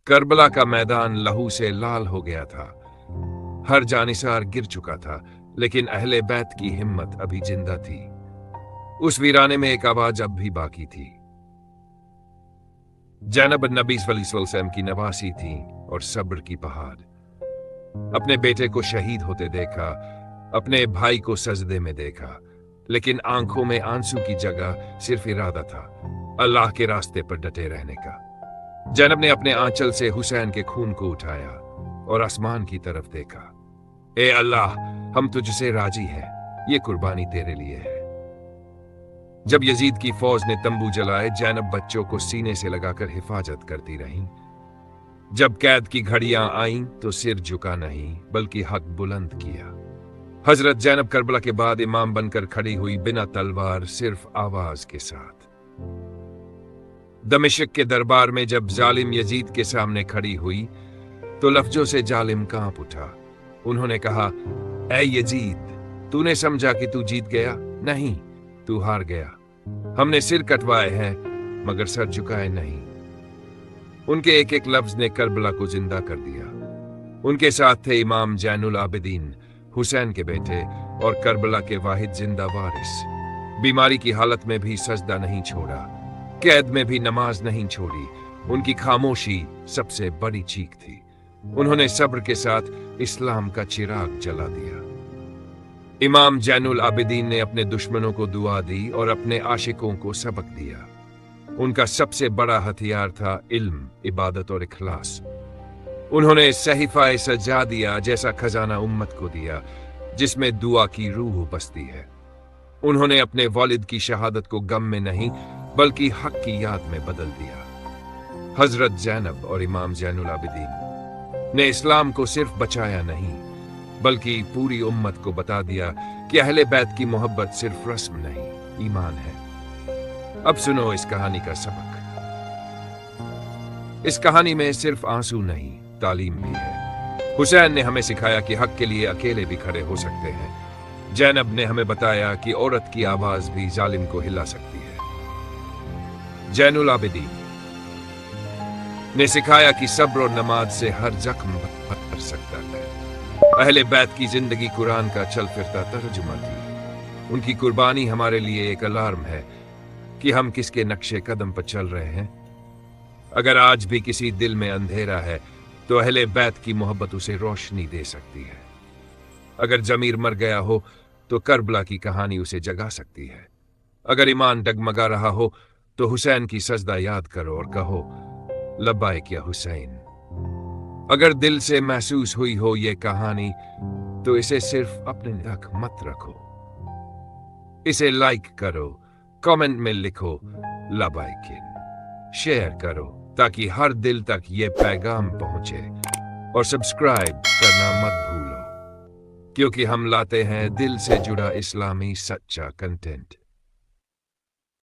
Karbala का मैदान लहू से लाल हो गया था। हर जानिसार गिर चुका था, लेकिन अहले बैत की हिम्मत अभी जिंदा थी। उस वीराने में एक आवाज अब भी बाकी थी। जैनब नबी सल्लल्लाहु अलैहि वसल्लम की नवासी थी और सब्र की पहाड़। अपने बेटे को शहीद होते देखा, अपने भाई को सजदे में देखा, लेकिन आंखों में आंसू की जगह सिर्फ इरादा था, अल्लाह के रास्ते पर डटे रहने का। जैनब ने अपने आंचल से हुसैन के खून को उठाया और आसमान की तरफ देखा। ए अल्लाह, हम तुझसे राजी हैं, ये कुर्बानी तेरे लिए है। जब यजीद की फौज ने तंबू जलाए, जैनब बच्चों को सीने से लगाकर हिफाजत करती रहीं। जब कैद की घड़ियां आईं तो सिर झुका नहीं, बल्कि हक बुलंद किया। हजरत जैनब करबला के बाद इमाम बनकर खड़ी हुई, बिना तलवार, सिर्फ आवाज के साथ। दमिश्क के दरबार में जब जालिम यजीद के सामने खड़ी हुई तो लफ्जों से जालिम कांप उठा। उन्होंने कहा, ऐ यजीद, तूने समझा कि तू जीत गया? नहीं, तू हार गया। हमने सिर कटवाए हैं मगर सर झुकाए नहीं। उनके एक एक लफ्ज ने करबला को जिंदा कर दिया। उनके साथ थे इमाम जैनुल आबिदीन, हुसैन के बेटे और करबला के वाहिद जिंदा वारिस। बीमारी की हालत में भी सजदा नहीं छोड़ा, कैद में भी नमाज नहीं छोड़ी। उनकी खामोशी सबसे बड़ी चीख थी। उन्होंने सब्र के साथ इस्लाम का चिराग जला दिया। इमाम जैनुल आबिदीन ने अपने दुश्मनों को दुआ दी और अपने आशिकों को सबक दिया। उनका सबसे बड़ा हथियार था इल्म, इबादत और इखलास। उन्होंने सहीफा सजा दिया जैसा खजाना उम्मत को दिया, जिसमें दुआ की रूह बसती है। उन्होंने अपने वालिद की शहादत को गम में नहीं बल्कि हक की याद में बदल दिया। हजरत जैनब और इमाम जैनुल आबिदीन ने इस्लाम को सिर्फ बचाया नहीं, बल्कि पूरी उम्मत को बता दिया कि अहले बैत की मोहब्बत सिर्फ रस्म नहीं, ईमान है। अब सुनो इस कहानी का सबक। इस कहानी में सिर्फ आंसू नहीं, तालीम भी है। हुसैन ने हमें सिखाया कि हक के लिए अकेले भी खड़े हो सकते हैं। जैनब ने हमें बताया कि औरत की आवाज भी जालिम को हिला सकती है। जैनुल आबिदीन ने सिखाया कि सब्र और नमाज से हर जख्म भर सकता है। अहले बैत की जिंदगी कुरान का चल फिरता तर्जुमा थी। उनकी कुर्बानी हमारे लिए एक अलार्म है कि हम किसके नक्शे कदम पर चल रहे हैं। अगर आज भी किसी दिल में अंधेरा है तो अहले बैत की मोहब्बत उसे रोशनी दे सकती है। अगर जमीर मर गया हो तो करबला की कहानी उसे जगा सकती है। अगर ईमान डगमगा रहा हो तो हुसैन की सजदा याद करो और कहो, लब्बाइक या हुसैन। अगर दिल से महसूस हुई हो ये कहानी तो इसे सिर्फ अपने तक मत रखो। इसे लाइक करो, कमेंट में लिखो लब्बाइकिन, शेयर करो ताकि हर दिल तक ये पैगाम पहुंचे, और सब्सक्राइब करना मत भूलो, क्योंकि हम लाते हैं दिल से जुड़ा इस्लामी सच्चा कंटेंट।